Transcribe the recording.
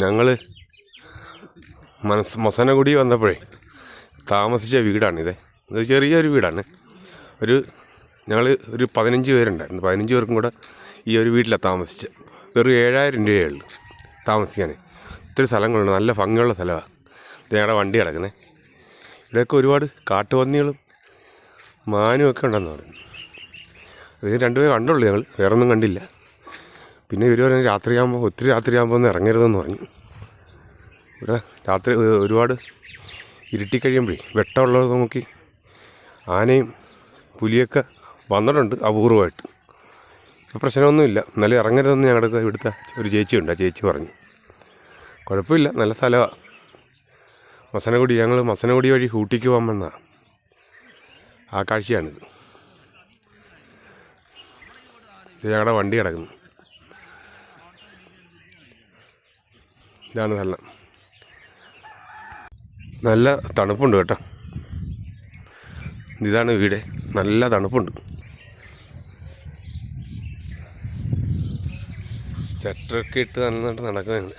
ഞങ്ങൾ മസനഗുഡി വന്നപ്പോഴേ താമസിച്ച വീടാണിത്. ഇത് ചെറിയൊരു വീടാണ്. ഞങ്ങൾ ഒരു 15 പേരുണ്ടായിരുന്നു. 15 പേർക്കും കൂടെ ഈ ഒരു വീട്ടിലാണ് താമസിച്ചത്. വെറും 7000 രൂപയേ ഉള്ളൂ താമസിക്കാൻ. ഒത്തിരി സ്ഥലങ്ങളുണ്ട്, നല്ല ഭംഗിയുള്ള സ്ഥലമാണ്. ഞങ്ങളുടെ വണ്ടി കിടക്കുന്നത്. ഇവിടെയൊക്കെ ഒരുപാട് കാട്ടുപന്നികളും മാനും ഒക്കെ ഉണ്ടെന്ന് പറഞ്ഞു. ഇത് 2 പേര് കണ്ടുള്ളൂ, ഞങ്ങൾ വേറൊന്നും കണ്ടില്ല. പിന്നെ ഇവർ പറഞ്ഞ് ഒത്തിരി രാത്രിയാകുമ്പോൾ ഒന്ന് ഇറങ്ങരുതെന്ന് പറഞ്ഞു. ഇവിടെ രാത്രി ഒരുപാട് ഇരുട്ടിക്കഴിയുമ്പോഴേ വെട്ടമുള്ളത് നോക്കി ആനയും പുലിയൊക്കെ വന്നിട്ടുണ്ട് അപൂർവമായിട്ട്. പ്രശ്നമൊന്നുമില്ല, എന്നാലും ഇറങ്ങരുതെന്ന് ഞങ്ങളുടെ ഇവിടുത്തെ ഒരു ചേച്ചിയുണ്ട്. ആ ചേച്ചി പറഞ്ഞു കുഴപ്പമില്ല, നല്ല സ്ഥലമാണ് മസനഗുഡി. ഞങ്ങൾ മസനഗുഡി വഴി ഊട്ടിക്ക് പോകാൻ വന്നതാണ്. ആ കാഴ്ചയാണിത്. ഇത് ഞങ്ങളുടെ വണ്ടി കിടക്കുന്നു. ഇതാണ് സ്ഥലം. നല്ല തണുപ്പുണ്ട് കേട്ടോ. ഇതാണ് വീട്, നല്ല തണുപ്പുണ്ട്. സ്വെറ്ററൊക്കെ ഇട്ട് നന്നായിട്ട് നടക്കുന്നുണ്ട്.